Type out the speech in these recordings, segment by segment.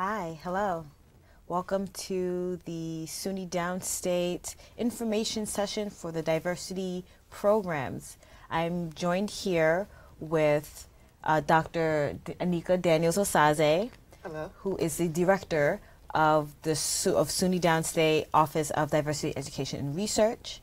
Hi, hello. Welcome to the SUNY Downstate information session for the diversity programs. I'm joined here with Dr. Anika Daniels-Osaze, Hello. who is the director of the SUNY Downstate Office of Diversity Education and Research.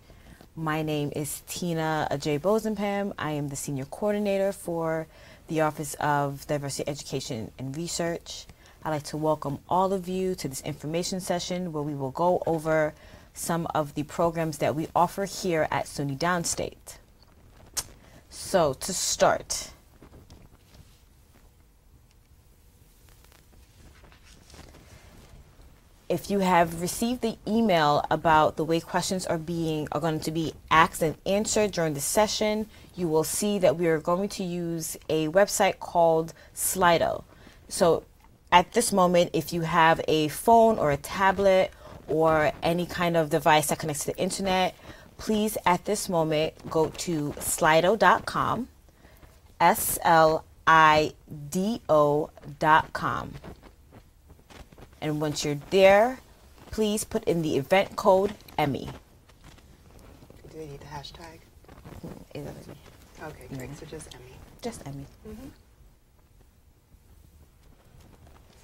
My name is Tina J. Bosenpam. I am the senior coordinator for the Office of Diversity Education and Research. I'd like to welcome all of you to this information session where we will go over some of the programs that we offer here at SUNY Downstate. So to start, if you have received the email about the way questions are going to be asked and answered during the session, you will see that we are going to use a website called Slido. So at this moment, if you have a phone or a tablet or any kind of device that connects to the internet, please at this moment go to slido.com, SLIDO.com. And once you're there, please put in the event code EMI. Do they need the hashtag? Okay, great. So just EMI. Just EMI.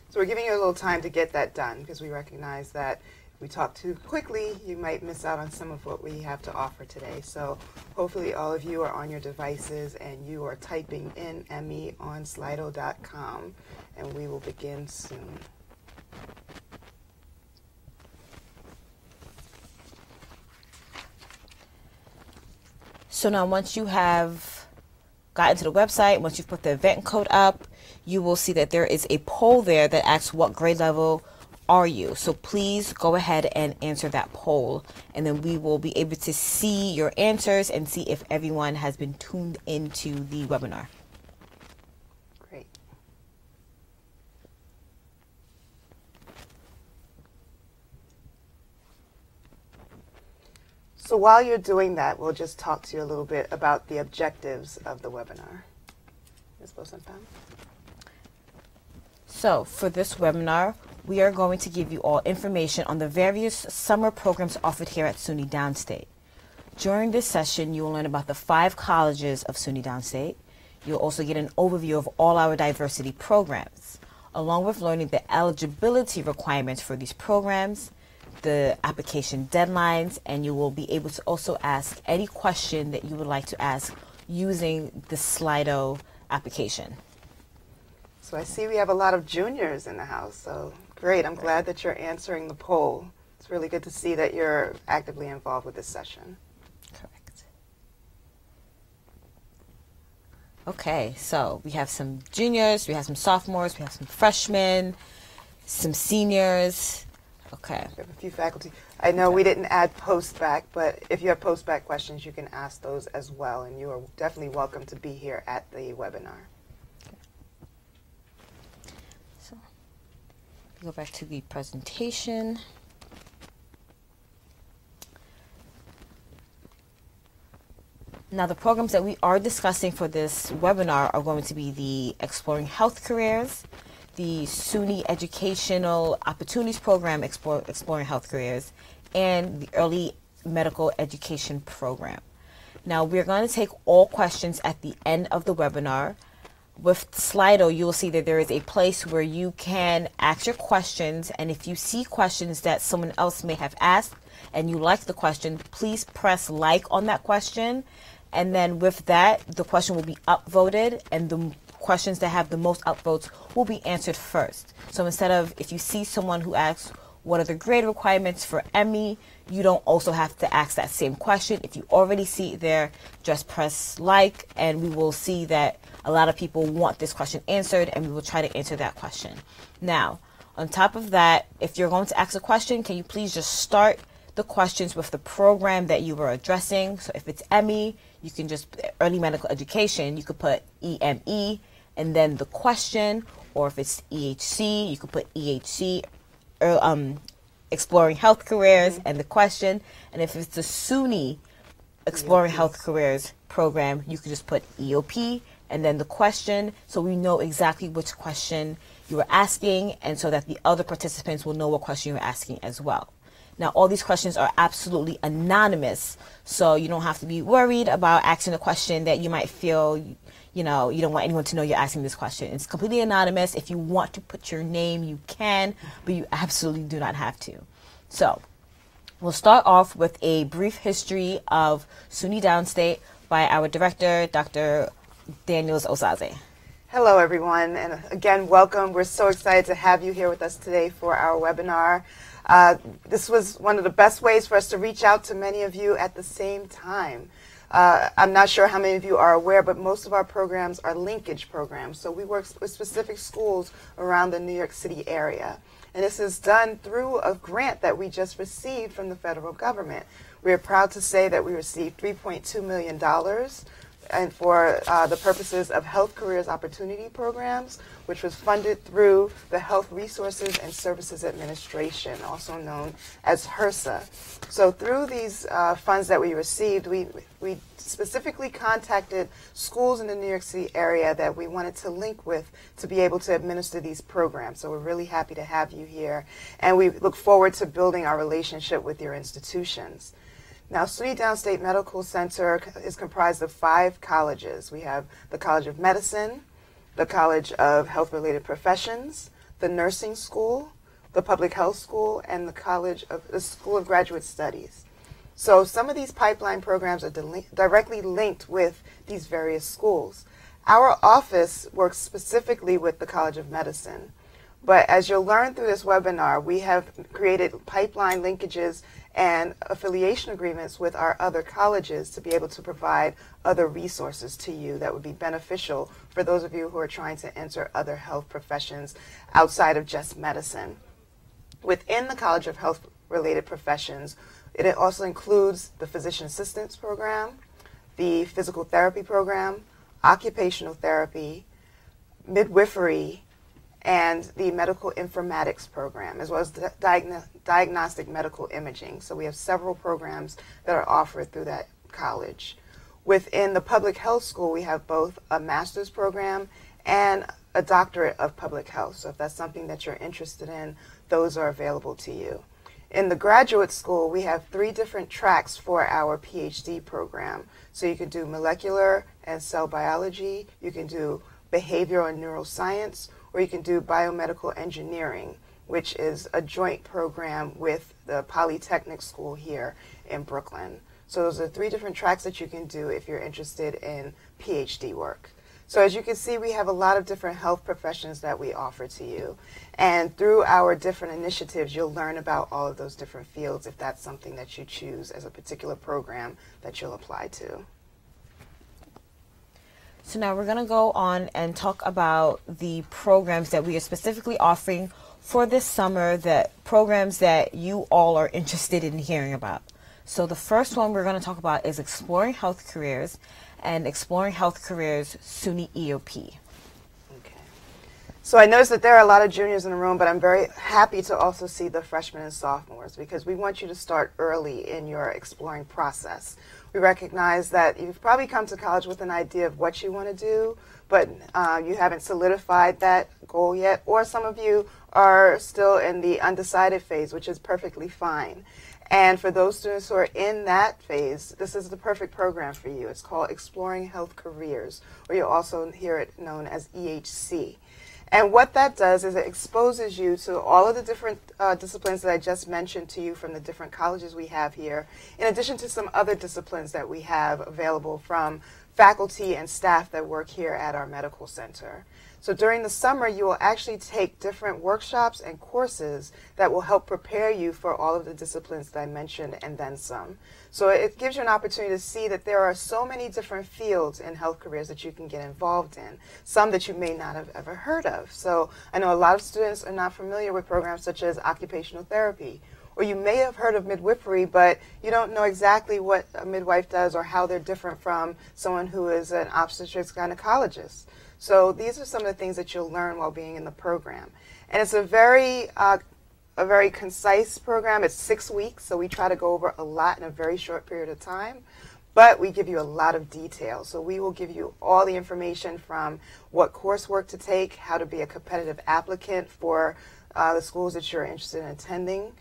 So we're giving you a little time to get that done because we recognize that if we talk too quickly, you might miss out on some of what we have to offer today. So hopefully all of you are on your devices and you are typing in EMI on slido.com, and we will begin soon. So now once you have gotten to the website, once you've put the event code up, you will see that there is a poll there that asks what grade level are you. So please go ahead and answer that poll, and then we will be able to see your answers and see if everyone has been tuned into the webinar. Great. So while you're doing that, we'll just talk to you a little bit about the objectives of the webinar. Ms. Bosenpam? So for this webinar, we are going to give you all information on the various summer programs offered here at SUNY Downstate. During this session, you will learn about the 5 colleges of SUNY Downstate. You'll also get an overview of all our diversity programs, along with learning the eligibility requirements for these programs, the application deadlines, and you will be able to also ask any question that you would like to ask using the Slido application. So I see we have a lot of juniors in the house, so great. I'm glad that you're answering the poll. It's really good to see that you're actively involved with this session. Correct. Okay, so we have some juniors, we have some sophomores, we have some freshmen, some seniors. Okay. We have a few faculty. I know we didn't add post-bac, but if you have post-bac questions, you can ask those as well, and you are definitely welcome to be here at the webinar. Go back to the presentation. Now, the programs that we are discussing for this webinar are going to be the Exploring Health Careers, the SUNY Educational Opportunities Program, Exploring Health Careers, and the Early Medical Education Program. Now, we're going to take all questions at the end of the webinar. With Slido, you will see that there is a place where you can ask your questions, and if you see questions that someone else may have asked and you like the question, please press like on that question, and then with that, the question will be upvoted, and the questions that have the most upvotes will be answered first. So instead of, if you see someone who asks, what are the grade requirements for EMI, you don't also have to ask that same question. If you already see it there, just press like, and we will see that a lot of people want this question answered, and we will try to answer that question. Now, on top of that, if you're going to ask a question, can you please just start the questions with the program that you were addressing? So if it's EMI, you can just, Early Medical Education, you could put EME, and then the question, or if it's EHC, you could put EHC, Exploring Health Careers, and the question. And if it's the SUNY Exploring Health Careers program, you could just put EOP and then the question, so we know exactly which question you were asking, and so that the other participants will know what question you're asking as well. Now, all these questions are absolutely anonymous, so you don't have to be worried about asking a question that you might feel, you don't want anyone to know you're asking this question. It's completely anonymous. If you want to put your name, you can, but you absolutely do not have to. So, we'll start off with a brief history of SUNY Downstate by our director, Dr. Daniels Osaze. Hello, everyone, and again, welcome. We're so excited to have you here with us today for our webinar. This was one of the best ways for us to reach out to many of you at the same time. I'm not sure how many of you are aware, but most of our programs are linkage programs. So we work with specific schools around the New York City area. And this is done through a grant that we just received from the federal government. We are proud to say that we received $3.2 million and for the purposes of Health Careers Opportunity Programs, which was funded through the Health Resources and Services Administration, also known as HRSA. So through these funds that we received, we specifically contacted schools in the New York City area that we wanted to link with to be able to administer these programs. So we're really happy to have you here, and we look forward to building our relationship with your institutions. Now, SUNY Downstate Medical Center is comprised of 5 colleges. We have the College of Medicine, the College of Health-Related Professions, the Nursing School, the Public Health School, and the School of Graduate Studies. So some of these pipeline programs are directly linked with these various schools. Our office works specifically with the College of Medicine. But as you'll learn through this webinar, we have created pipeline linkages and affiliation agreements with our other colleges to be able to provide other resources to you that would be beneficial for those of you who are trying to enter other health professions outside of just medicine. Within the College of Health-Related Professions, it also includes the Physician Assistance Program, the Physical Therapy Program, Occupational Therapy, Midwifery, and the Medical Informatics Program, as well as the Diagnostic Medical Imaging. So we have several programs that are offered through that college. Within the Public Health School, we have both a master's program and a doctorate of public health. So if that's something that you're interested in, those are available to you. In the graduate school, we have 3 different tracks for our PhD program. So you can do molecular and cell biology, you can do behavioral and neuroscience, or you can do biomedical engineering, which is a joint program with the Polytechnic School here in Brooklyn. So those are 3 different tracks that you can do if you're interested in PhD work. So as you can see, we have a lot of different health professions that we offer to you. And through our different initiatives, you'll learn about all of those different fields if that's something that you choose as a particular program that you'll apply to. So now we're going to go on and talk about the programs that we are specifically offering for this summer, that programs that you all are interested in hearing about. So the first one we're going to talk about is Exploring Health Careers and Exploring Health Careers SUNY EOP. Okay. So I noticed that there are a lot of juniors in the room, but I'm very happy to also see the freshmen and sophomores because we want you to start early in your exploring process. We recognize that you've probably come to college with an idea of what you want to do, but you haven't solidified that goal yet, or some of you are still in the undecided phase, which is perfectly fine. And for those students who are in that phase, this is the perfect program for you. It's called Exploring Health Careers, or you'll also hear it known as EHC. And what that does is it exposes you to all of the different disciplines that I just mentioned to you from the different colleges we have here, in addition to some other disciplines that we have available from faculty and staff that work here at our medical center. So during the summer, you will actually take different workshops and courses that will help prepare you for all of the disciplines that I mentioned and then some. So it gives you an opportunity to see that there are so many different fields in health careers that you can get involved in, some that you may not have ever heard of. So I know a lot of students are not familiar with programs such as occupational therapy, or you may have heard of midwifery, but you don't know exactly what a midwife does or how they're different from someone who is an obstetrics gynecologist. So these are some of the things that you'll learn while being in the program. And it's a very concise program. It's 6 weeks, so we try to go over a lot in a very short period of time. but we give you a lot of detail. So we will give you all the information from what coursework to take, how to be a competitive applicant for the schools that you're interested in attending.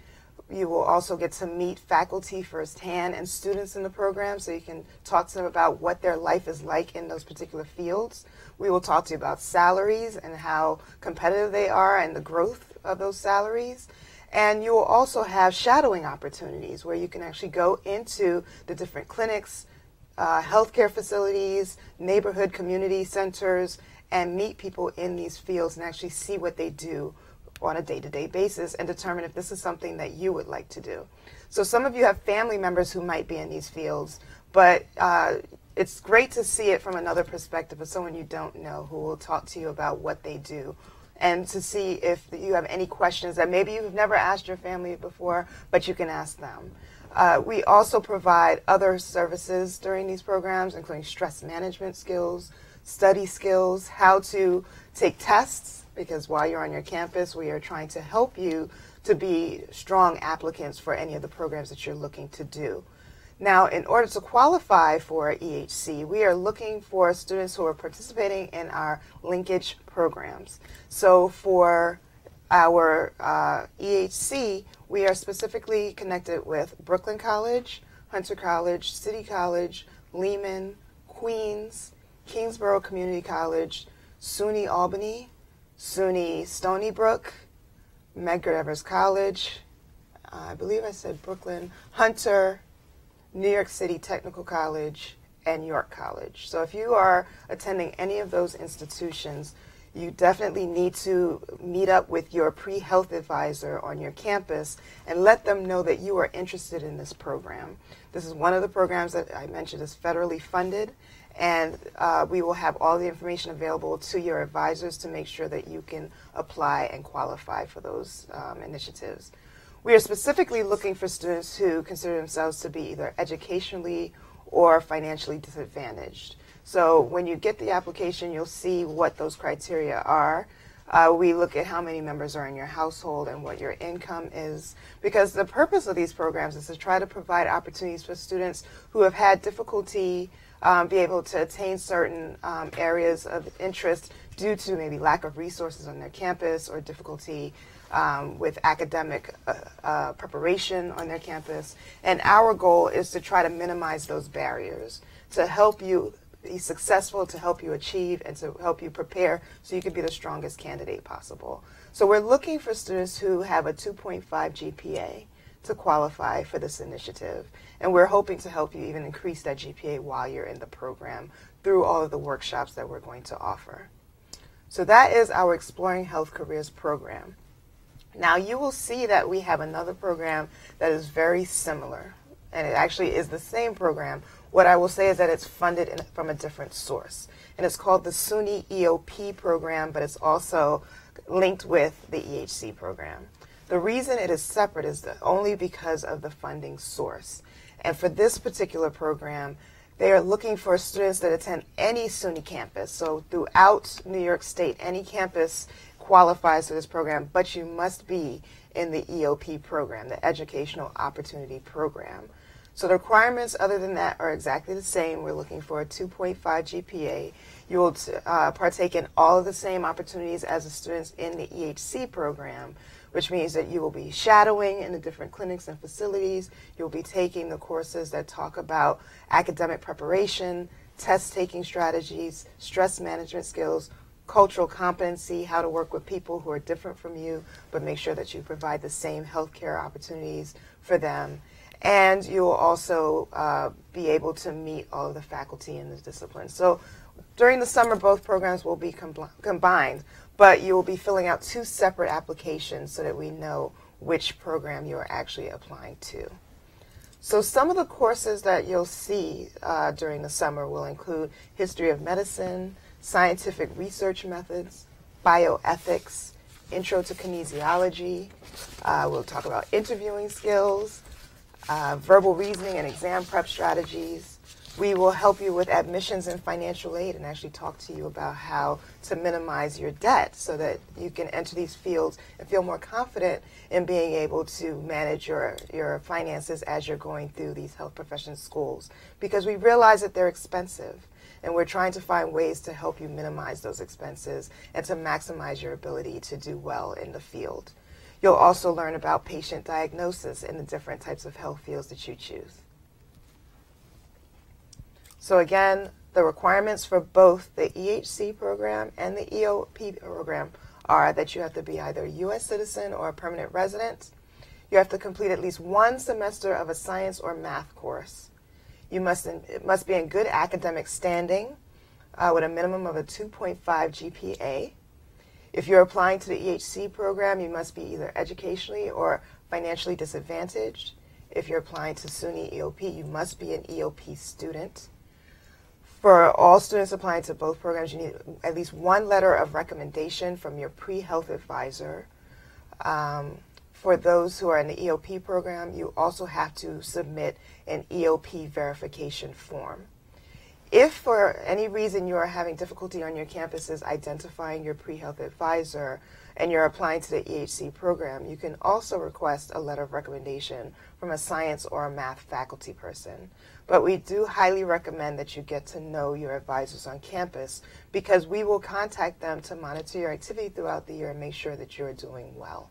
You will also get to meet faculty firsthand and students in the program, so you can talk to them about what their life is like in those particular fields. We will talk to you about salaries and how competitive they are and the growth of those salaries. And you will also have shadowing opportunities where you can actually go into the different clinics, healthcare facilities, neighborhood community centers, and meet people in these fields and actually see what they do on a day-to-day basis and determine if this is something that you would like to do. So some of you have family members who might be in these fields, but it's great to see it from another perspective of someone you don't know who will talk to you about what they do, and to see if you have any questions that maybe you've never asked your family before, but you can ask them. We also provide other services during these programs, including stress management skills, study skills, how to take tests, because while you're on your campus, we are trying to help you to be strong applicants for any of the programs that you're looking to do. Now, in order to qualify for EHC, we are looking for students who are participating in our linkage programs. So for our EHC, we are specifically connected with Brooklyn College, Hunter College, City College, Lehman, Queens, Kingsborough Community College, SUNY Albany, SUNY Stony Brook, Medgar Evers College, I believe I said Brooklyn, Hunter, New York City Technical College, and York College. So if you are attending any of those institutions, you definitely need to meet up with your pre-health advisor on your campus and let them know that you are interested in this program. This is one of the programs that I mentioned is federally funded, and we will have all the information available to your advisors to make sure that you can apply and qualify for those initiatives. We are specifically looking for students who consider themselves to be either educationally or financially disadvantaged. So when you get the application, you'll see what those criteria are. We look at how many members are in your household and what your income is, because the purpose of these programs is to try to provide opportunities for students who have had difficulty be able to attain certain areas of interest due to maybe lack of resources on their campus or difficulty with academic preparation on their campus. And our goal is to try to minimize those barriers, to help you be successful, to help you achieve, and to help you prepare so you can be the strongest candidate possible. So we're looking for students who have a 2.5 GPA to qualify for this initiative. And we're hoping to help you even increase that GPA while you're in the program through all of the workshops that we're going to offer. So that is our Exploring Health Careers program. Now you will see that we have another program that is very similar, and it actually is the same program. What I will say is that it's funded from a different source, and it's called the Suny EOP program, but it's also linked with the EHC program. The reason it is separate is only because of the funding source. And for this particular program, they are looking for students that attend any SUNY campus. So throughout New York State, any campus qualifies for this program, but you must be in the EOP program, the Educational Opportunity Program. So the requirements other than that are exactly the same. We're looking for a 2.5 GPA. You will partake in all of the same opportunities as the students in the EHC program, which means that you will be shadowing in the different clinics and facilities. You'll be taking the courses that talk about academic preparation, test-taking strategies, stress management skills, cultural competency, how to work with people who are different from you, but make sure that you provide the same healthcare opportunities for them. And you will also be able to meet all of the faculty in this discipline. So during the summer, both programs will be combined, but you will be filling out 2 separate applications so that we know which program you are actually applying to. So some of the courses that you'll see during the summer will include history of medicine, scientific research methods, bioethics, intro to kinesiology. We'll talk about interviewing skills, verbal reasoning and exam prep strategies, We will help you with admissions and financial aid and actually talk to you about how to minimize your debt so that you can enter these fields and feel more confident in being able to manage your finances as you're going through these health profession schools. Because we realize that they're expensive, and we're trying to find ways to help you minimize those expenses and to maximize your ability to do well in the field. You'll also learn about patient diagnosis in the different types of health fields that you choose. So again, the requirements for both the EHC program and the EOP program are that you have to be either a U.S. citizen or a permanent resident. You have to complete at least one semester of a science or math course. It must be in good academic standing with a minimum of a 2.5 GPA. If you're applying to the EHC program, you must be either educationally or financially disadvantaged. If you're applying to Suny EOP, you must be an EOP student. For all students applying to both programs, you need at least one letter of recommendation from your pre-health advisor. For those who are in the EOP program, you also have to submit an EOP verification form. If for any reason you are having difficulty on your campuses identifying your pre-health advisor and you're applying to the EHC program, you can also request a letter of recommendation from a science or a math faculty person. But we do highly recommend that you get to know your advisors on campus because we will contact them to monitor your activity throughout the year and make sure that you're doing well.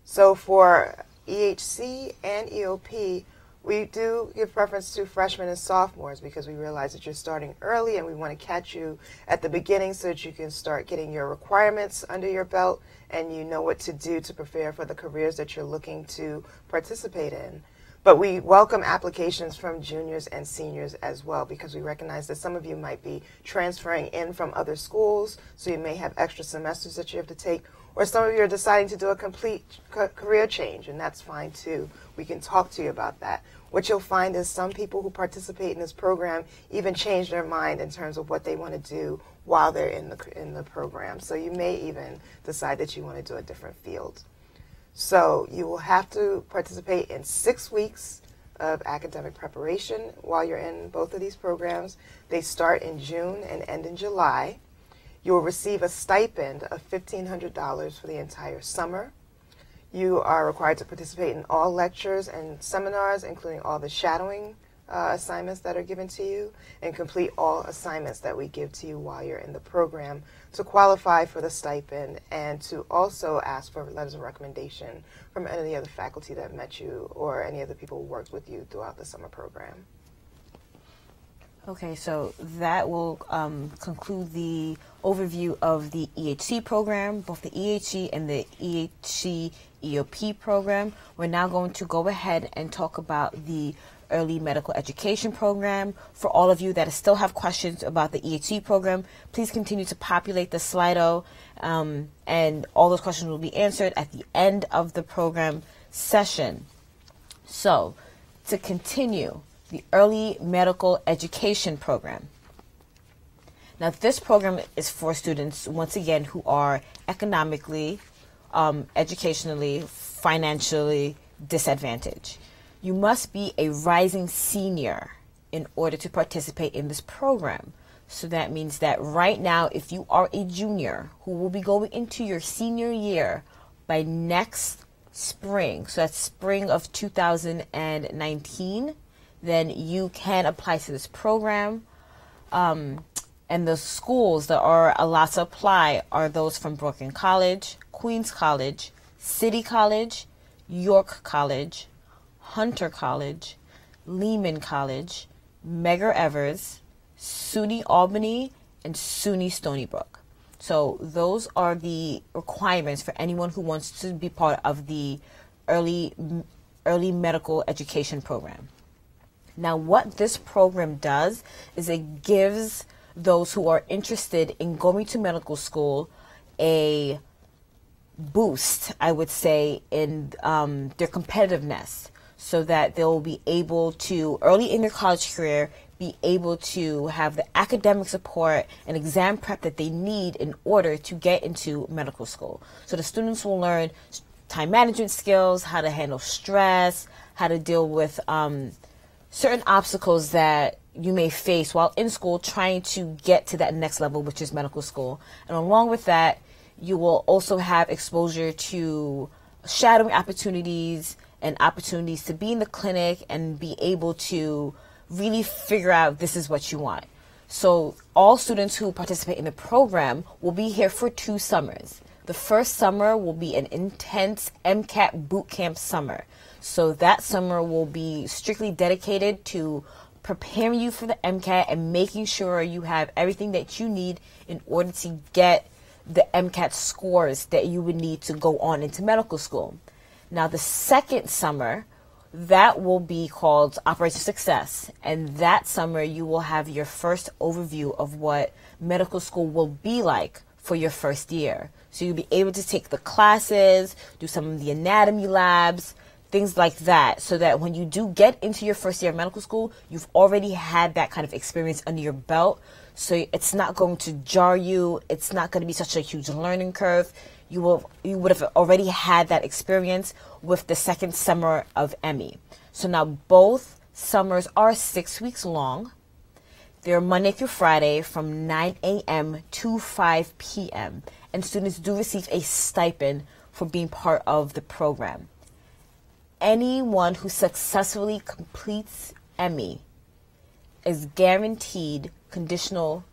So for EHC and EOP, we do give preference to freshmen and sophomores because we realize that you're starting early and we want to catch you at the beginning so that you can start getting your requirements under your belt and you know what to do to prepare for the careers that you're looking to participate in. But we welcome applications from juniors and seniors as well because we recognize that some of you might be transferring in from other schools, so you may have extra semesters that you have to take, or some of you are deciding to do a complete career change, and that's fine too. We can talk to you about that. What you'll find is some people who participate in this program even change their mind in terms of what they want to do while they're in the program. So you may even decide that you want to do a different field. So you will have to participate in 6 weeks of academic preparation while you're in both of these programs. They start in June and end in July. You will receive a stipend of $1,500 for the entire summer. You are required to participate in all lectures and seminars, including all the shadowing assignments that are given to you, and complete all assignments that we give to you while you're in the program to qualify for the stipend and to also ask for letters of recommendation from any other faculty that met you or any other people who worked with you throughout the summer program. Okay, so that will conclude the overview of the EHC program, both the EHC and the EHC EOP program. We're now going to go ahead and talk about the early medical education program. For all of you that still have questions about the EHC program, please continue to populate the Slido, and all those questions will be answered at the end of the program session. So, to continue, the early medical education program. Now, this program is for students, once again, who are economically, educationally, financially disadvantaged. You must be a rising senior in order to participate in this program. So that means that right now, if you are a junior who will be going into your senior year by next spring, so that's spring of 2019, then you can apply to this program. And the schools that are allowed to apply are those from Brooklyn College, Queens College, City College, York College, Hunter College, Lehman College, Medgar Evers, SUNY Albany, and SUNY Stony Brook. So those are the requirements for anyone who wants to be part of the early medical education program. Now, what this program does is it gives those who are interested in going to medical school a boost, I would say, in their competitiveness, so that they'll be able to, early in their college career, be able to have the academic support and exam prep that they need in order to get into medical school. So the students will learn time management skills, how to handle stress, how to deal with certain obstacles that you may face while in school trying to get to that next level, which is medical school. And along with that, you will also have exposure to shadowing opportunities and opportunities to be in the clinic and be able to really figure out this is what you want. So all students who participate in the program will be here for 2 summers. The first summer will be an intense MCAT boot camp summer. So that summer will be strictly dedicated to preparing you for the MCAT and making sure you have everything that you need in order to get the MCAT scores that you would need to go on into medical school. Now, the second summer, that will be called Operation Success. And that summer, you will have your first overview of what medical school will be like for your first year. So you'll be able to take the classes, do some of the anatomy labs, things like that, so that when you do get into your first year of medical school, you've already had that kind of experience under your belt. So it's not going to jar you. It's not going to be such a huge learning curve. You would have already had that experience with the second summer of ME. So now both summers are 6 weeks long. They're Monday through Friday from 9 a.m. to 5 p.m. And students do receive a stipend for being part of the program. Anyone who successfully completes ME is guaranteed conditional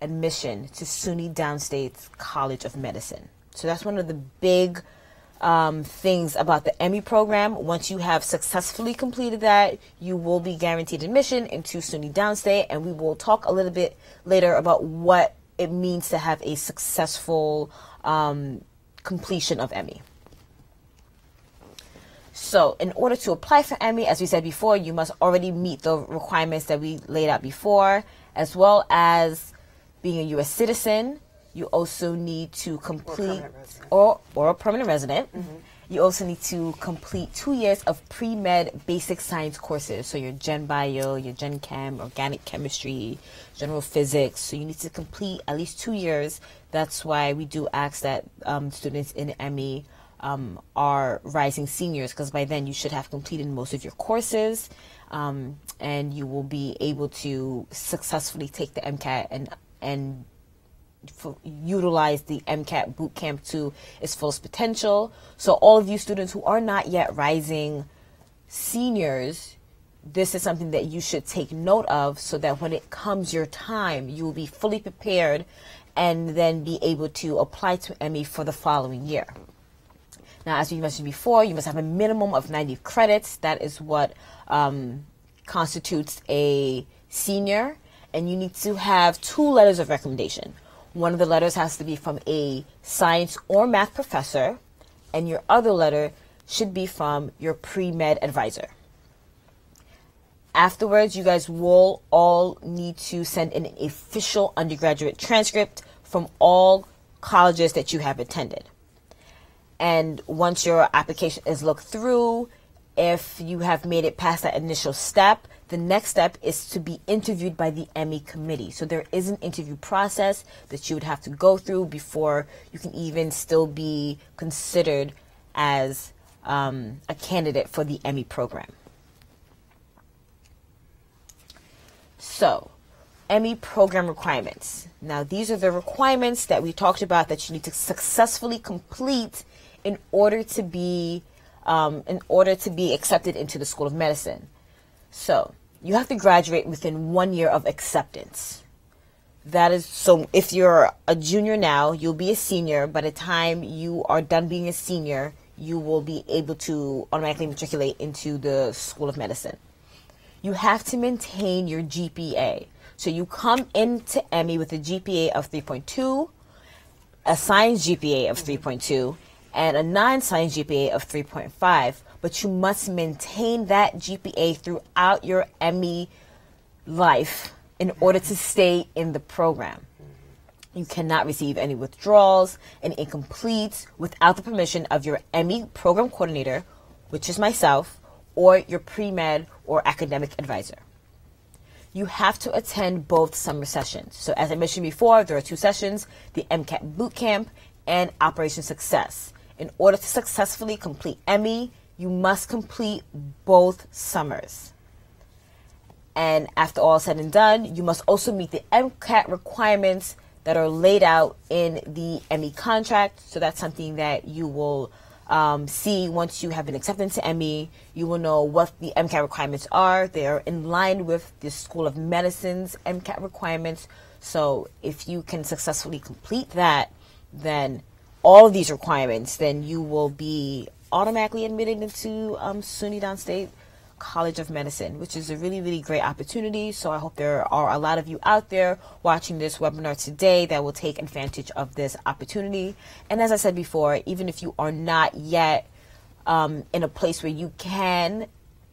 admission to SUNY Downstate's College of Medicine. So that's one of the big things about the ME program. Once you have successfully completed that, you will be guaranteed admission into SUNY Downstate, and we will talk a little bit later about what it means to have a successful completion of ME. So in order to apply for ME, as we said before, you must already meet the requirements that we laid out before, as well as being a U.S. citizen. You also need to complete, or a permanent resident. Mm-hmm. You also need to complete 2 years of pre-med basic science courses. So your Gen Bio, your Gen Chem, organic chemistry, general physics. So you need to complete at least 2 years. That's why we do ask that students in ME are rising seniors, because by then you should have completed most of your courses, and you will be able to successfully take the MCAT and utilize the MCAT boot camp to its fullest potential. So all of you students who are not yet rising seniors, this is something that you should take note of, so that when it comes your time, you will be fully prepared and then be able to apply to ME for the following year. Now, as we mentioned before, you must have a minimum of 90 credits. That is what constitutes a senior. And you need to have 2 letters of recommendation. One of the letters has to be from a science or math professor, and your other letter should be from your pre-med advisor. Afterwards, you guys will all need to send in an official undergraduate transcript from all colleges that you have attended. And once your application is looked through, if you have made it past that initial step, the next step is to be interviewed by the ME committee. So there is an interview process that you would have to go through before you can even still be considered as a candidate for the ME program. So, ME program requirements. Now, these are the requirements that we talked about that you need to successfully complete in order to be accepted into the School of Medicine. So you have to graduate within 1 year of acceptance. That is, so if you're a junior now, you'll be a senior. By the time you are done being a senior, you will be able to automatically matriculate into the School of Medicine. You have to maintain your GPA. So you come into ME with a GPA of 3.2, a science GPA of 3.2, and a non-science GPA of 3.5, but you must maintain that GPA throughout your ME life in order to stay in the program. You cannot receive any withdrawals and incompletes without the permission of your ME program coordinator, which is myself, or your pre-med or academic advisor. You have to attend both summer sessions. So as I mentioned before, there are 2 sessions, the MCAT boot camp and Operation Success. In order to successfully complete ME, you must complete both summers. And after all said and done, you must also meet the MCAT requirements that are laid out in the ME contract. So that's something that you will see once you have been accepted into ME. You will know what the MCAT requirements are. They are in line with the School of Medicine's MCAT requirements. So if you can successfully complete that, then all of these requirements, then you will be automatically admitted into SUNY Downstate College of Medicine, which is a really, really great opportunity. So I hope there are a lot of you out there watching this webinar today that will take advantage of this opportunity. And as I said before, even if you are not yet in a place where you can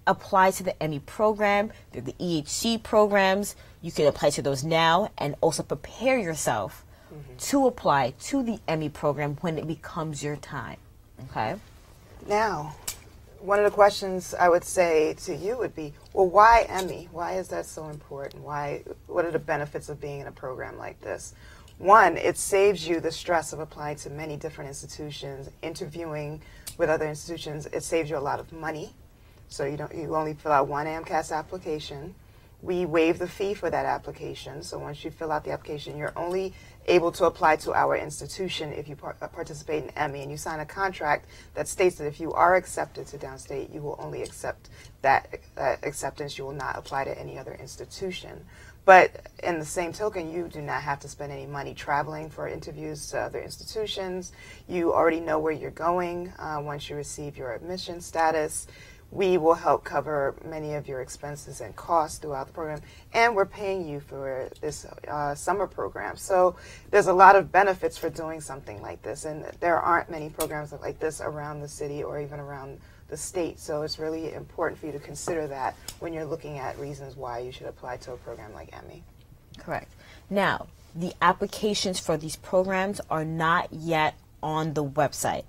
apply to the ME program, the EHC programs, you can apply to those now and also prepare yourself to apply to the ME program when it becomes your time. Okay? Now, one of the questions I would say to you would be, well, why ME? Why is that so important? What are the benefits of being in a program like this? One, it saves you the stress of applying to many different institutions, interviewing with other institutions. It saves you a lot of money. So you only fill out one AMCAS application. We waive the fee for that application. So once you fill out the application, you're only able to apply to our institution if you participate in ME, and you sign a contract that states that if you are accepted to Downstate, you will only accept that acceptance. You will not apply to any other institution. But in the same token, you do not have to spend any money traveling for interviews to other institutions. You already know where you're going once you receive your admission status. We will help cover many of your expenses and costs throughout the program, and we're paying you for this summer program. So there's a lot of benefits for doing something like this, and there aren't many programs like this around the city or even around the state. So it's really important for you to consider that when you're looking at reasons why you should apply to a program like ME. Correct. Now, the applications for these programs are not yet on the website.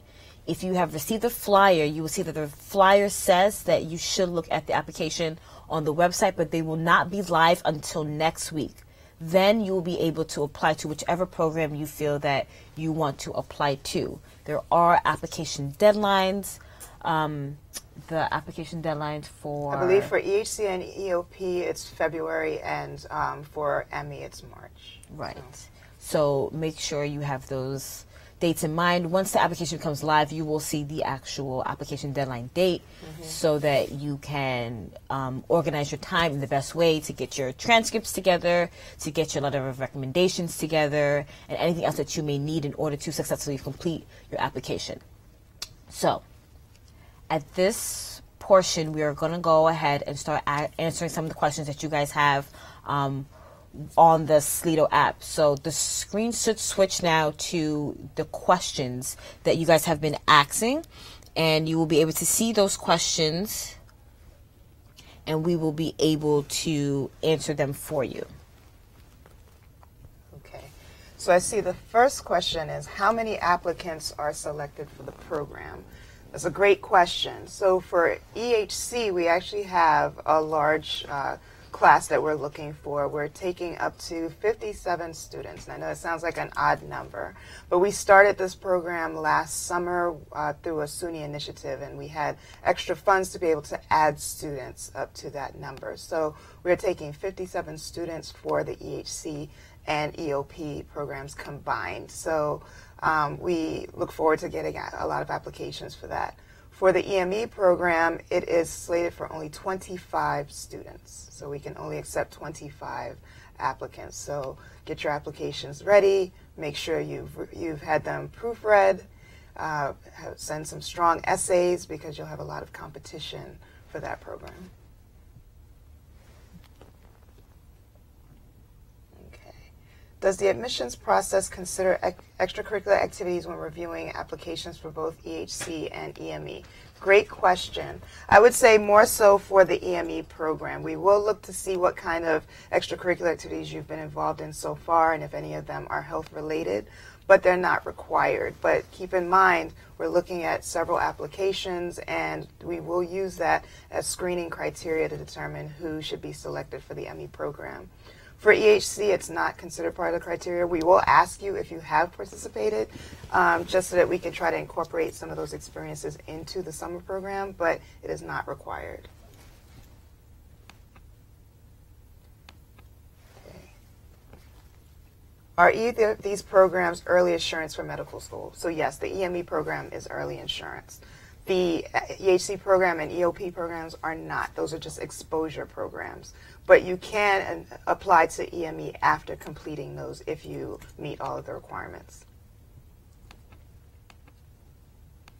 If you have received a flyer, you will see that the flyer says that you should look at the application on the website, but they will not be live until next week. Then you will be able to apply to whichever program you feel that you want to apply to. There are application deadlines. The application deadlines for... I believe for EHC and EOP, it's February, and for ME, it's March. Right. So make sure you have those dates in mind. Once the application becomes live, you will see the actual application deadline date so that you can organize your time in the best way to get your transcripts together, to get your letter of recommendations together, and anything else that you may need in order to successfully complete your application. So at this portion, we are going to go ahead and start answering some of the questions that you guys have on the Slido app. So the screen should switch now to the questions that you guys have been asking, and you will be able to see those questions, and we will be able to answer them for you. Okay. So I see the first question is, how many applicants are selected for the program? That's a great question. So for EHC, we actually have a large class that we're looking for. We're taking up to 57 students. And I know it sounds like an odd number, but we started this program last summer through a SUNY initiative, and we had extra funds to be able to add students up to that number. So we're taking 57 students for the EHC and EOP programs combined. So we look forward to getting a lot of applications for that. For the EME program, it is slated for only 25 students. So we can only accept 25 applicants. So get your applications ready. Make sure you've had them proofread. Send some strong essays because you'll have a lot of competition for that program. Does the admissions process consider extracurricular activities when reviewing applications for both EHC and EME? Great question. I would say more so for the EME program. We will look to see what kind of extracurricular activities you've been involved in so far and if any of them are health related, but they're not required. But keep in mind, we're looking at several applications, and we will use that as screening criteria to determine who should be selected for the ME program. For EHC, it's not considered part of the criteria. We will ask you if you have participated, just so that we can try to incorporate some of those experiences into the summer program, but it is not required. Are either of these programs early assurance for medical school? So yes, the EME program is early insurance. The EHC program and EOP programs are not. Those are just exposure programs. But you can apply to EME after completing those if you meet all of the requirements.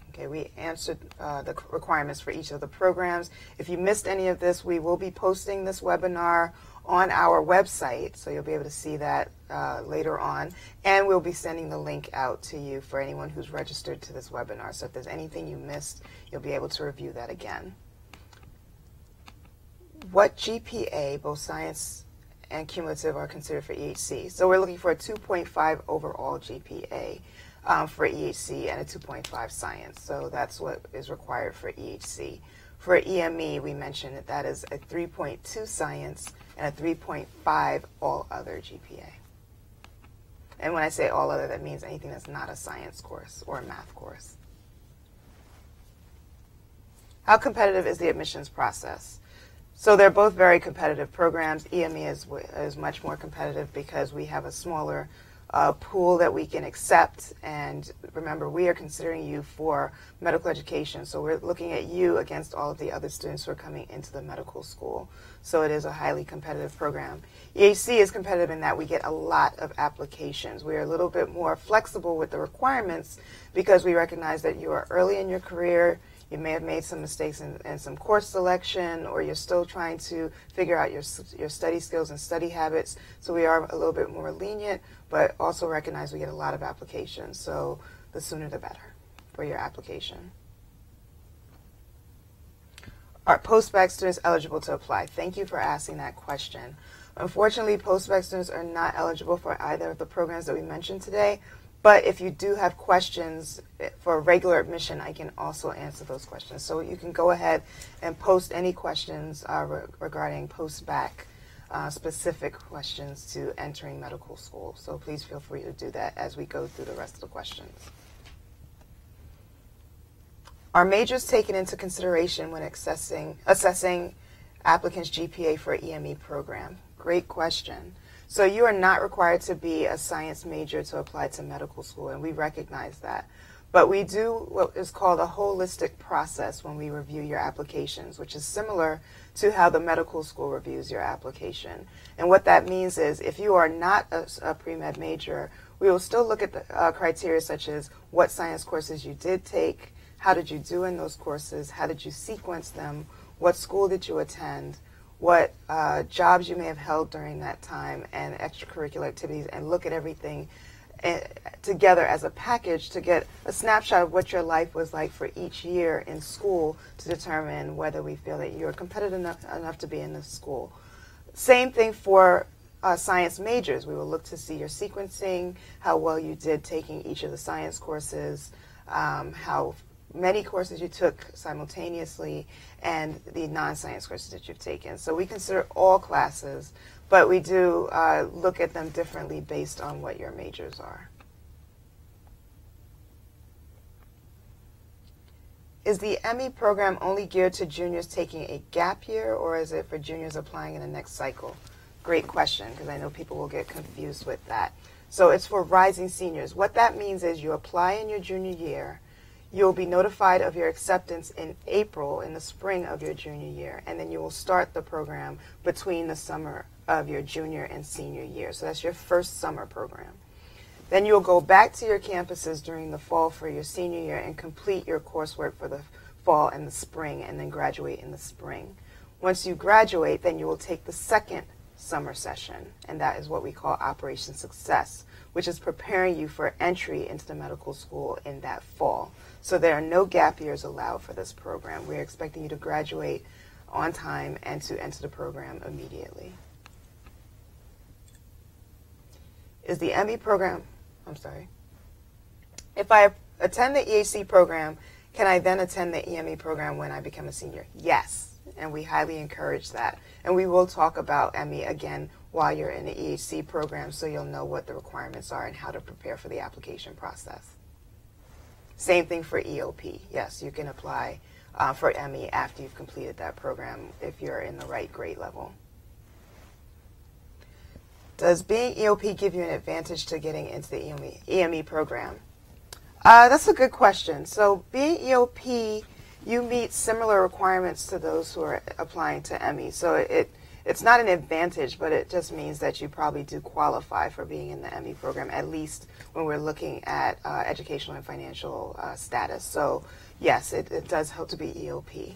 Okay, we answered the requirements for each of the programs. If you missed any of this, we will be posting this webinar on our website, so you'll be able to see that later on. And we'll be sending the link out to you for anyone who's registered to this webinar. So if there's anything you missed, you'll be able to review that again. What GPA, both science and cumulative, are considered for EHC? So we're looking for a 2.5 overall GPA for EHC and a 2.5 science. So that's what is required for EHC. For EME, we mentioned that is a 3.2 science and a 3.5 all other GPA. And when I say all other, that means anything that's not a science course or a math course. How competitive is the admissions process? So they're both very competitive programs. EME is much more competitive because we have a smaller pool that we can accept. And remember, we are considering you for medical education. So we're looking at you against all of the other students who are coming into the medical school. So it is a highly competitive program. EHC is competitive in that we get a lot of applications. We are a little bit more flexible with the requirements because we recognize that you are early in your career. You may have made some mistakes in some course selection, or you're still trying to figure out your study skills and study habits. So we are a little bit more lenient, but also recognize we get a lot of applications. So the sooner the better for your application. Are post-bac students eligible to apply? Thank you for asking that question. Unfortunately, post-bac students are not eligible for either of the programs that we mentioned today. But if you do have questions for regular admission, I can also answer those questions. So you can go ahead and post any questions regarding post-bac specific questions to entering medical school. So please feel free to do that as we go through the rest of the questions. Are majors taken into consideration when assessing applicants' GPA for EME program? Great question. So you are not required to be a science major to apply to medical school, and we recognize that. But we do what is called a holistic process when we review your applications, which is similar to how the medical school reviews your application. And what that means is if you are not a pre-med major, we will still look at the criteria such as what science courses you did take, how did you do in those courses, how did you sequence them, what school did you attend, what jobs you may have held during that time, and extracurricular activities, and look at everything together as a package to get a snapshot of what your life was like for each year in school to determine whether we feel that you're competitive enough to be in the school. Same thing for science majors. We will look to see your sequencing, how well you did taking each of the science courses, how many courses you took simultaneously, and the non-science courses that you've taken. So we consider all classes, but we do look at them differently based on what your majors are. Is the ME program only geared to juniors taking a gap year, or is it for juniors applying in the next cycle? Great question, because I know people will get confused with that. So it's for rising seniors. What that means is you apply in your junior year. You'll be notified of your acceptance in April, in the spring of your junior year, and then you will start the program between the summer of your junior and senior year. So that's your first summer program. Then you'll go back to your campuses during the fall for your senior year and complete your coursework for the fall and the spring, and then graduate in the spring. Once you graduate, then you will take the second summer session, and that is what we call Operation Success, which is preparing you for entry into the medical school in that fall. So there are no gap years allowed for this program. We're expecting you to graduate on time and to enter the program immediately. Is the ME program, if I attend the EHC program, can I then attend the EME program when I become a senior? Yes, and we highly encourage that. And we will talk about ME again while you're in the EHC program, so you'll know what the requirements are and how to prepare for the application process. Same thing for EOP. Yes, you can apply for ME after you've completed that program if you're in the right grade level. Does being EOP give you an advantage to getting into the EME program? That's a good question. So being EOP, you meet similar requirements to those who are applying to ME. So it's not an advantage, but it just means that you probably do qualify for being in the ME program, at least when we're looking at educational and financial status. So yes, it does help to be EOP.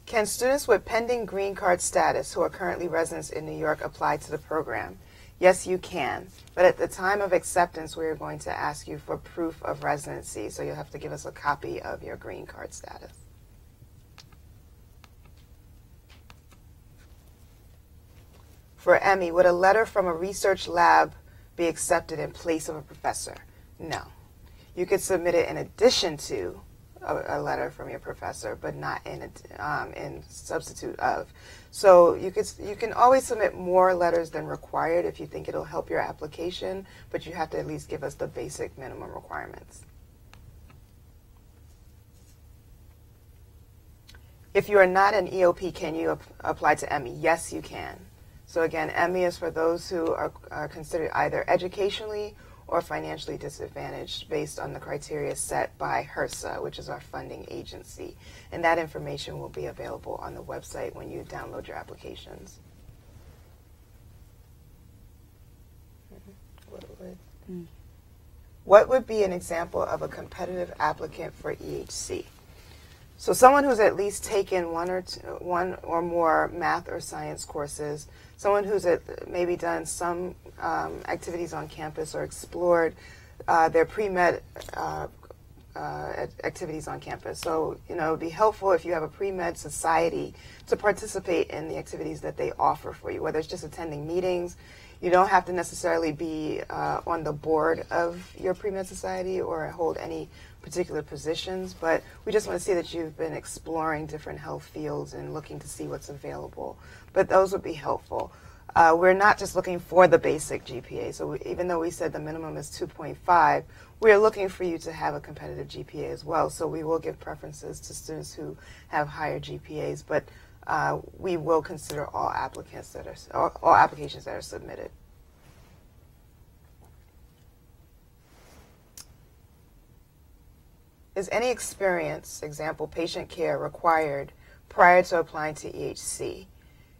Can students with pending green card status who are currently residents in New York apply to the program? Yes, you can. But at the time of acceptance, we are going to ask you for proof of residency. So you'll have to give us a copy of your green card status. For ME, would a letter from a research lab be accepted in place of a professor? No. You could submit it in addition to a letter from your professor, but not in substitute of. So you can always submit more letters than required if you think it'll help your application, but you have to at least give us the basic minimum requirements. If you are not an EOP, can you apply to ME? Yes, you can. So again, ME is for those who are considered either educationally or financially disadvantaged based on the criteria set by HRSA, which is our funding agency. And that information will be available on the website when you download your applications. What would be an example of a competitive applicant for EHC? So someone who's at least taken one or more math or science courses, someone who's maybe done some activities on campus or explored their pre-med activities on campus. So, it would be helpful if you have a pre-med society to participate in the activities that they offer for you, whether it's just attending meetings. You don't have to necessarily be on the board of your pre-med society or hold any particular positions, but we just want to see that you've been exploring different health fields and looking to see what's available. But those would be helpful. We're not just looking for the basic GPA. So even though we said the minimum is 2.5, we're looking for you to have a competitive GPA as well. So we will give preferences to students who have higher GPAs, but we will consider all applicants all applications that are submitted. Is any experience, example, patient care, required prior to applying to EHC?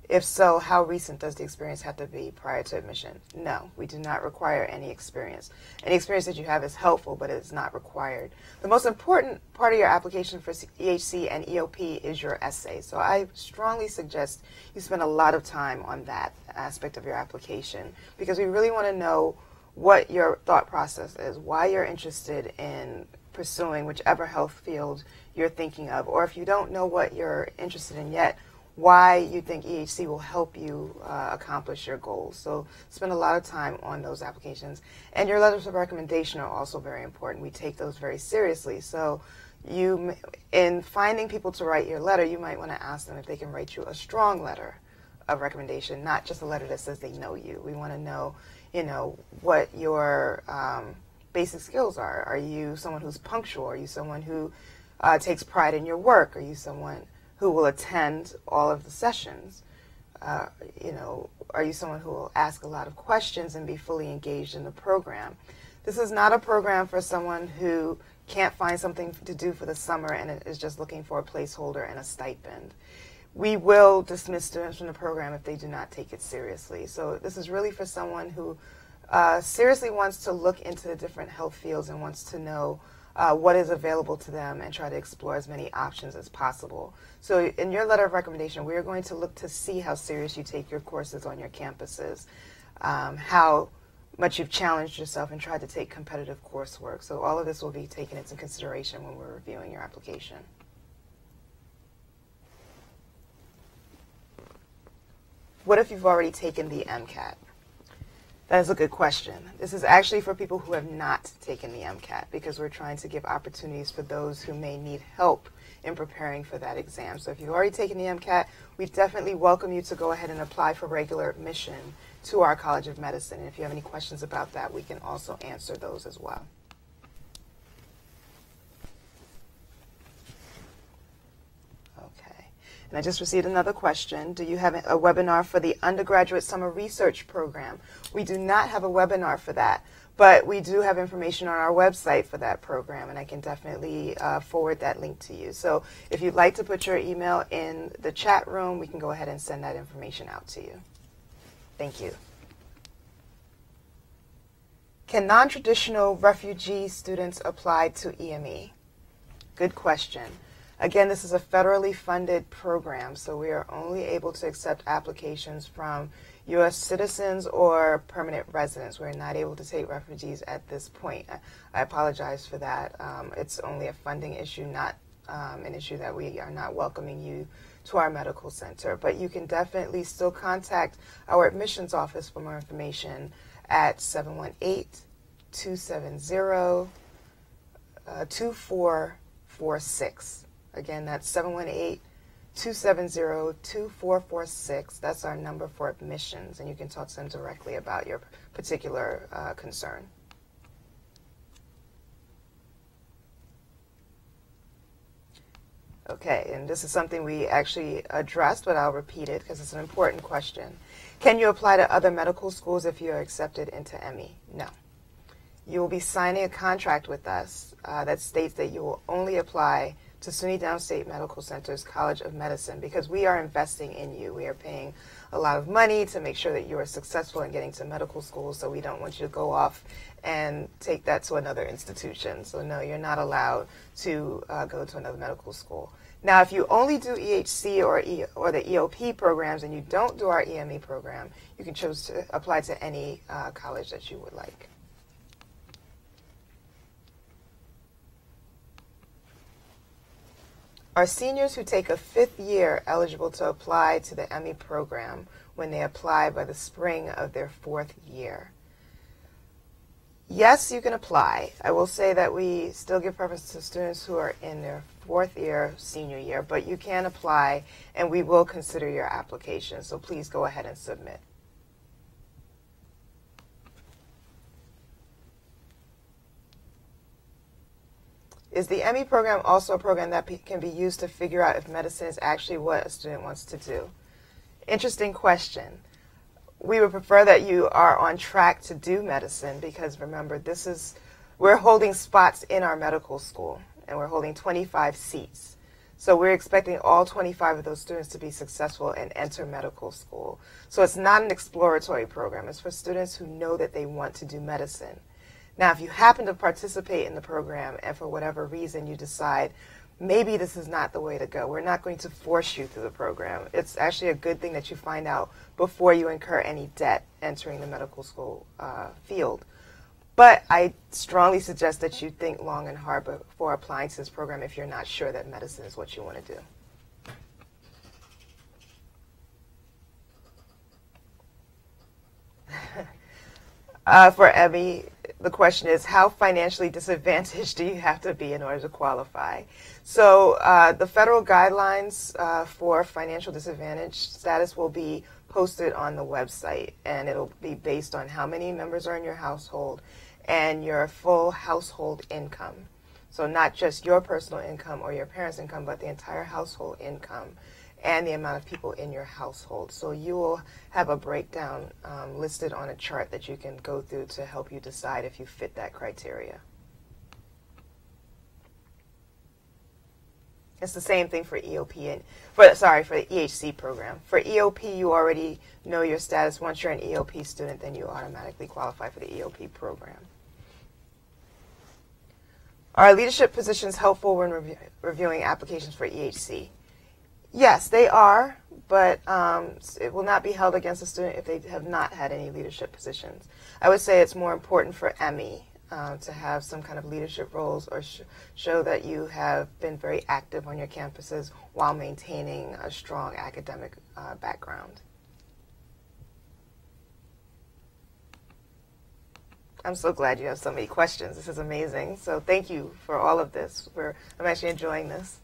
If so, how recent does the experience have to be prior to admission? No, we do not require any experience. Any experience that you have is helpful, but it is not required. The most important part of your application for EHC and EOP is your essay. So I strongly suggest you spend a lot of time on that aspect of your application, because we really want to know what your thought process is, why you're interested in pursuing whichever health field you're thinking of, or if you don't know what you're interested in yet, why you think EHC will help you accomplish your goals. So spend a lot of time on those applications. And your letters of recommendation are also very important. We take those very seriously. So in finding people to write your letter, you might want to ask them if they can write you a strong letter of recommendation, not just a letter that says they know you. We want to know, what your basic skills are. Are you someone who's punctual? Are you someone who takes pride in your work? Are you someone who will attend all of the sessions? Are you someone who will ask a lot of questions and be fully engaged in the program? This is not a program for someone who can't find something to do for the summer and is just looking for a placeholder and a stipend. We will dismiss students from the program if they do not take it seriously. So this is really for someone who seriously wants to look into the different health fields and wants to know what is available to them and try to explore as many options as possible. So in your letter of recommendation, we are going to look to see how serious you take your courses on your campuses, how much you've challenged yourself and tried to take competitive coursework. So all of this will be taken into consideration when we're reviewing your application. What if you've already taken the MCAT? That is a good question. This is actually for people who have not taken the MCAT, because we're trying to give opportunities for those who may need help in preparing for that exam. So if you've already taken the MCAT, we definitely welcome you to go ahead and apply for regular admission to our College of Medicine. And if you have any questions about that, we can also answer those as well. And I just received another question. Do you have a webinar for the Undergraduate Summer Research Program? We do not have a webinar for that, but we do have information on our website for that program, and I can definitely forward that link to you. So if you'd like to put your email in the chat room, we can go ahead and send that information out to you. Thank you. Can non-traditional refugee students apply to EME? Good question. Again, this is a federally funded program, so we are only able to accept applications from U.S. citizens or permanent residents. We're not able to take refugees at this point. I apologize for that. It's only a funding issue, not an issue that we are not welcoming you to our medical center. But you can definitely still contact our admissions office for more information at 718-270-2446. Again, that's 718-270-2446. That's our number for admissions, and you can talk to them directly about your particular concern. Okay, and this is something we actually addressed, but I'll repeat it because it's an important question. Can you apply to other medical schools if you are accepted into ME? No. You will be signing a contract with us that states that you will only apply to SUNY Downstate Medical Center's College of Medicine because we are investing in you. We are paying a lot of money to make sure that you are successful in getting to medical school, so we don't want you to go off and take that to another institution. So no, you're not allowed to go to another medical school. Now, if you only do EHC or the EOP programs and you don't do our EME program, you can choose to apply to any college that you would like. Are seniors who take a 5th year eligible to apply to the ME program when they apply by the spring of their 4th year? Yes, you can apply. I will say that we still give preference to students who are in their 4th year, senior year, but you can apply and we will consider your application, so please go ahead and submit. Is the ME program also a program that can be used to figure out if medicine is actually what a student wants to do? Interesting question. We would prefer that you are on track to do medicine because remember, we're holding spots in our medical school and we're holding 25 seats. So we're expecting all 25 of those students to be successful and enter medical school. So it's not an exploratory program. It's for students who know that they want to do medicine. Now, if you happen to participate in the program and for whatever reason you decide maybe this is not the way to go, we're not going to force you through the program. It's actually a good thing that you find out before you incur any debt entering the medical school field. But I strongly suggest that you think long and hard before applying to this program if you're not sure that medicine is what you want to do. For Emmy, the question is, how financially disadvantaged do you have to be in order to qualify? So the federal guidelines for financial disadvantage status will be posted on the website, and it'll be based on how many members are in your household and your full household income. So not just your personal income or your parents' income, but the entire household income and the amount of people in your household. So you will have a breakdown listed on a chart that you can go through to help you decide if you fit that criteria. It's the same thing for EOP and for the EHC program. For EOP, you already know your status. Once you're an EOP student, then you automatically qualify for the EOP program. Are leadership positions helpful when reviewing applications for EHC? Yes, they are, but it will not be held against a student if they have not had any leadership positions. I would say it's more important for ME to have some kind of leadership roles or show that you have been very active on your campuses while maintaining a strong academic background. I'm so glad you have so many questions. This is amazing. So thank you for all of this. I'm actually enjoying this.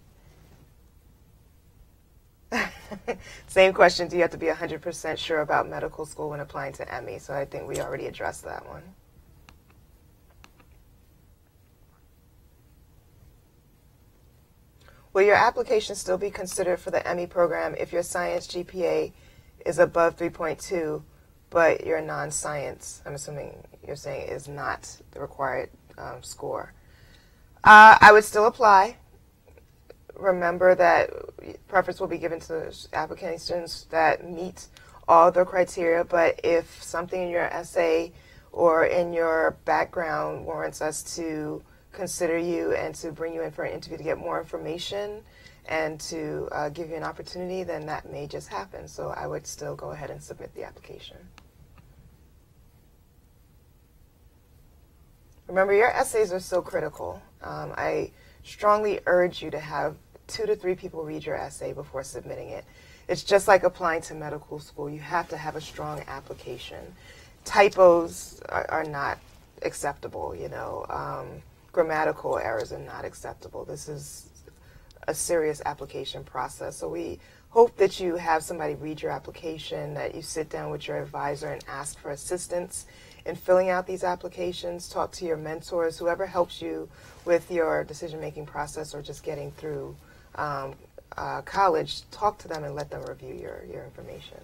Same question, do you have to be 100% sure about medical school when applying to ME? So I think we already addressed that one. Will your application still be considered for the ME program if your science GPA is above 3.2, but your non-science, I'm assuming you're saying, is not the required score? I would still apply. Remember that preference will be given to applicant students that meet all the criteria, but if something in your essay or in your background warrants us to consider you and to bring you in for an interview to get more information and to give you an opportunity, then that may just happen. So I would still go ahead and submit the application. Remember, your essays are so critical. I strongly urge you to have 2 to 3 people read your essay before submitting it. It's just like applying to medical school. You have to have a strong application. Typos are not acceptable, you know. Grammatical errors are not acceptable. This is a serious application process. So we hope that you have somebody read your application, that you sit down with your advisor and ask for assistance in filling out these applications. Talk to your mentors, whoever helps you with your decision-making process or just getting through college. Talk to them and let them review your information.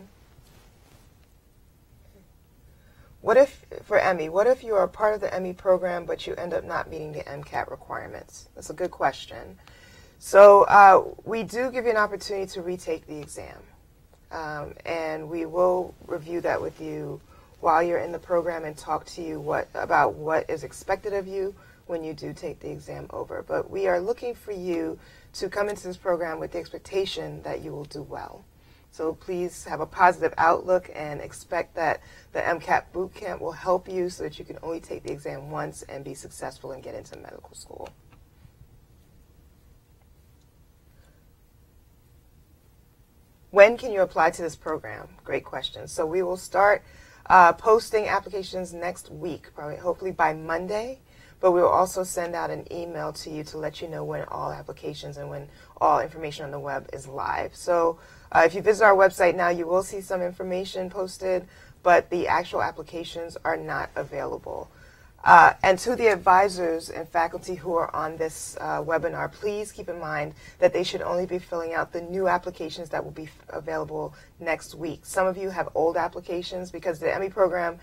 What if, for ME, what if you are part of the ME program but you end up not meeting the MCAT requirements? That's a good question. So we do give you an opportunity to retake the exam. And we will review that with you while you're in the program and talk to you about what is expected of you when you do take the exam over. But we are looking for you to come into this program with the expectation that you will do well. So please have a positive outlook and expect that the MCAT boot camp will help you so that you can only take the exam once and be successful and get into medical school. When can you apply to this program? Great question. So we will start posting applications next week, probably hopefully by Monday, but we will also send out an email to you to let you know when all applications and when all information on the web is live. So if you visit our website now, you will see some information posted, but the actual applications are not available. And to the advisors and faculty who are on this webinar, please keep in mind that they should only be filling out the new applications that will be available next week. Some of you have old applications because the ME program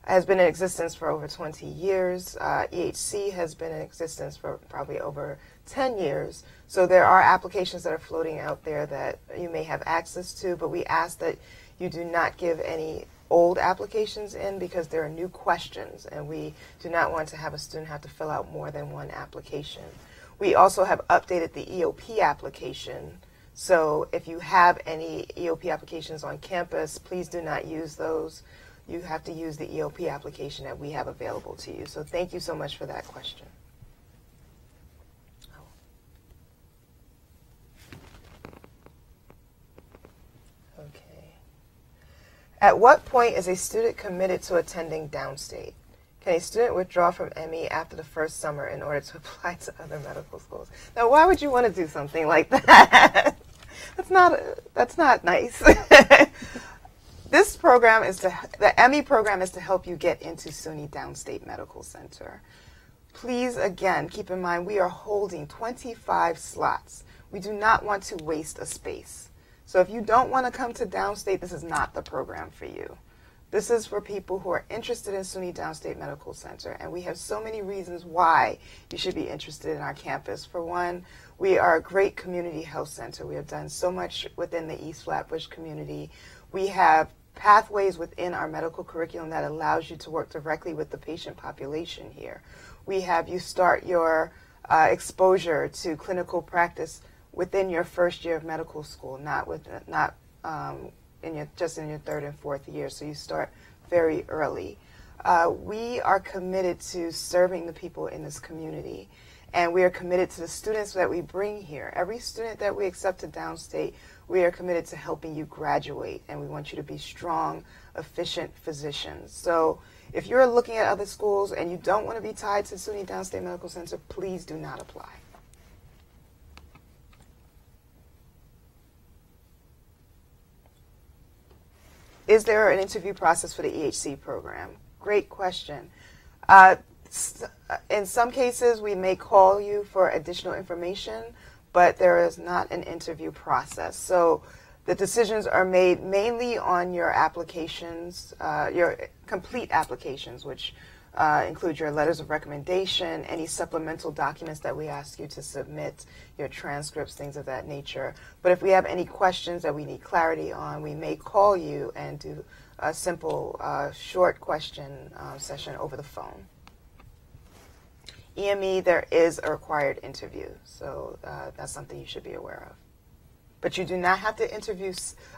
has been in existence for over 20 years. EHC has been in existence for probably over 10 years. So there are applications that are floating out there that you may have access to, but we ask that you do not give any old applications in because there are new questions and we do not want to have a student have to fill out more than one application. We also have updated the EOP application. So if you have any EOP applications on campus, please do not use those. You have to use the EOP application that we have available to you. So thank you so much for that question. Okay. At what point is a student committed to attending Downstate? Can a student withdraw from ME after the first summer in order to apply to other medical schools? Now, why would you want to do something like that? That's not nice. This program is the ME program is to help you get into SUNY Downstate Medical Center. Please, again, keep in mind we are holding 25 slots. We do not want to waste a space. So if you don't want to come to Downstate, this is not the program for you. This is for people who are interested in SUNY Downstate Medical Center, and we have so many reasons why you should be interested in our campus. For one, we are a great community health center. We have done so much within the East Flatbush community. We have pathways within our medical curriculum that allows you to work directly with the patient population here. We have you start your exposure to clinical practice within your first year of medical school, not just in your third and fourth year. So you start very early. We are committed to serving the people in this community, and we are committed to the students that we bring here. Every student that we accept to Downstate, we are committed to helping you graduate, and we want you to be strong, efficient physicians. So if you're looking at other schools and you don't want to be tied to SUNY Downstate Medical Center, please do not apply. Is there an interview process for the EHC program? Great question. In some cases, we may call you for additional information, but there is not an interview process. So the decisions are made mainly on your applications, your complete applications, which include your letters of recommendation, any supplemental documents that we ask you to submit, your transcripts, things of that nature. But if we have any questions that we need clarity on, we may call you and do a simple short question session over the phone. EME, there is a required interview, so that's something you should be aware of. But you do not have to interview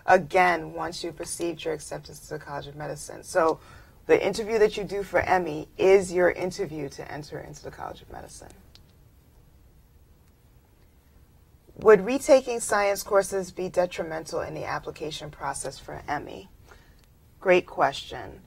again once you've received your acceptance to the College of Medicine. So the interview that you do for EME is your interview to enter into the College of Medicine. Would retaking science courses be detrimental in the application process for EME? Great question.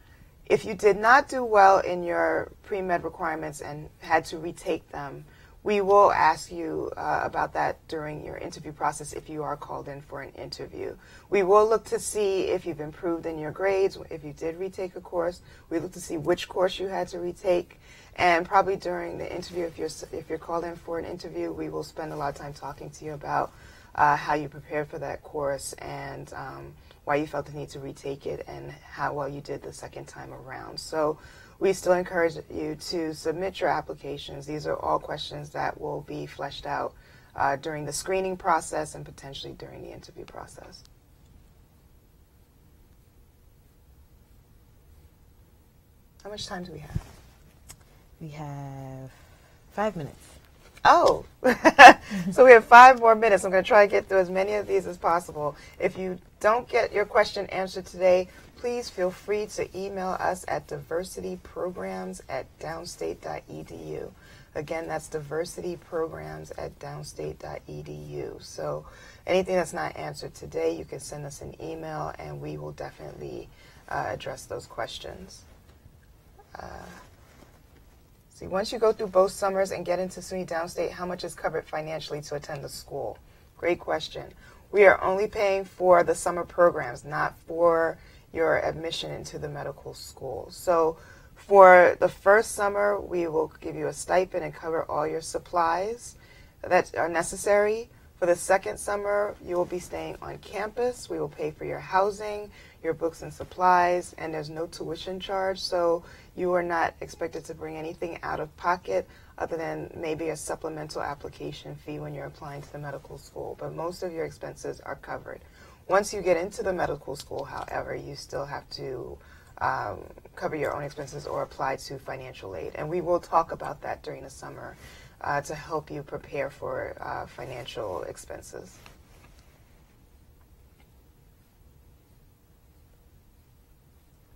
If you did not do well in your pre-med requirements and had to retake them, we will ask you about that during your interview process if you are called in for an interview. We will look to see if you've improved in your grades, if you did retake a course. We look to see which course you had to retake. And probably during the interview, if you're called in for an interview, we will spend a lot of time talking to you about how you prepared for that course and why you felt the need to retake it and how well you did the second time around. So we still encourage you to submit your applications. These are all questions that will be fleshed out during the screening process and potentially during the interview process. How much time do we have? We have 5 minutes. Oh, so we have 5 more minutes. I'm going to try to get through as many of these as possible. If you don't get your question answered today, please feel free to email us at diversityprograms@downstate.edu. Again, that's diversityprograms@downstate.edu. So anything that's not answered today, you can send us an email and we will definitely address those questions. See, once you go through both summers and get into SUNY Downstate, how much is covered financially to attend the school? Great question. We are only paying for the summer programs, not for your admission into the medical school. So for the first summer, we will give you a stipend and cover all your supplies that are necessary. For the second summer, you will be staying on campus. We will pay for your housing, your books and supplies, and there's no tuition charge, so you are not expected to bring anything out of pocket other than maybe a supplemental application fee when you're applying to the medical school, but most of your expenses are covered. Once you get into the medical school, however, you still have to cover your own expenses or apply to financial aid, and we will talk about that during the summer to help you prepare for financial expenses.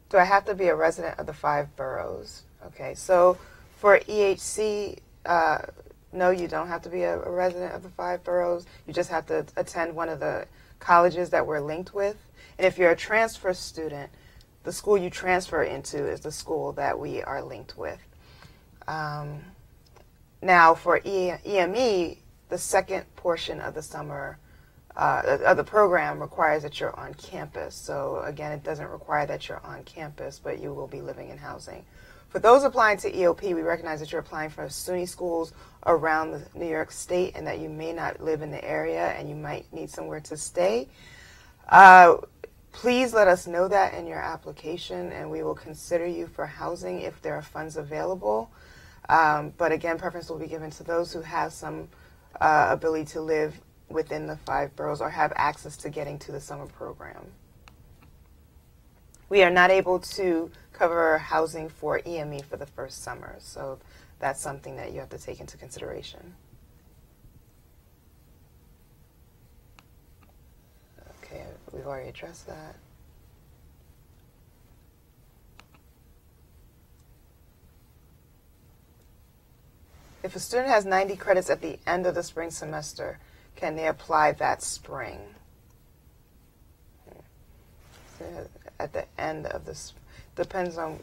Do I have to be a resident of the 5 boroughs? Okay, so for EHC, no, you don't have to be a resident of the 5 boroughs. You just have to attend one of the colleges that we're linked with. And if you're a transfer student, the school you transfer into is the school that we are linked with. Now, for EME, the second portion of the summer of the program requires that you're on campus. So again, it doesn't require that you're on campus, but you will be living in housing. For those applying to EOP, we recognize that you're applying for SUNY schools around the New York State and that you may not live in the area and you might need somewhere to stay. Please let us know that in your application and we will consider you for housing if there are funds available. But again, preference will be given to those who have some ability to live within the 5 boroughs or have access to getting to the summer program. We are not able to cover housing for EME for the first summer, so that's something that you have to take into consideration. Okay, we've already addressed that. If a student has 90 credits at the end of the spring semester, can they apply that spring? At the end of this, depends on,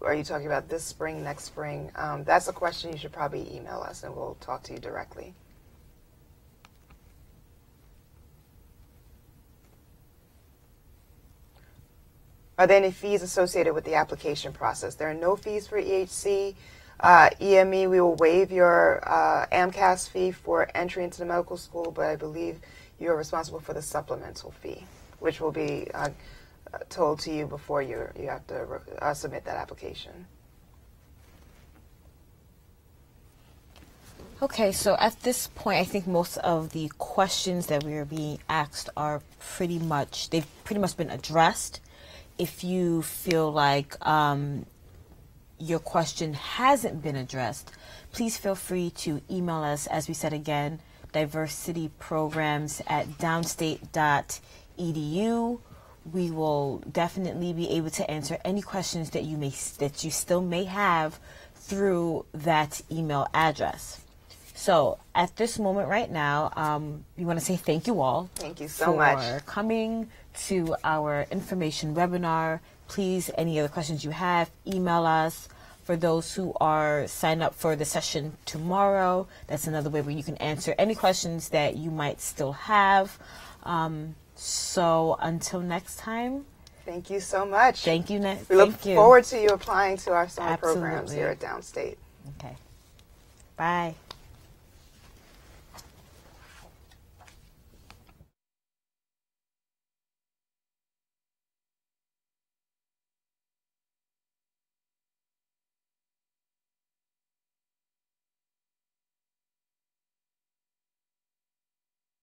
are you talking about this spring, next spring? That's a question you should probably email us and we'll talk to you directly. Are there any fees associated with the application process? There are no fees for EHC. EME, we will waive your AMCAS fee for entry into the medical school, but I believe you are responsible for the supplemental fee, which will be told to you before you have to submit that application. Okay, so at this point, I think most of the questions that we are being asked are they've pretty much been addressed. If you feel like your question hasn't been addressed, please feel free to email us, as we said again, diversityprograms@downstate.edu. We will definitely be able to answer any questions that you still may have through that email address. So at this moment right now, we want to say thank you all. Thank you so much for coming to our information webinar. Please, any other questions you have, email us. For those who are signed up for the session tomorrow, that's another way where you can answer any questions that you might still have. So until next time. Thank you so much. Thank you. We look forward to you applying to our summer Absolutely. programs here at Downstate. Okay. Bye.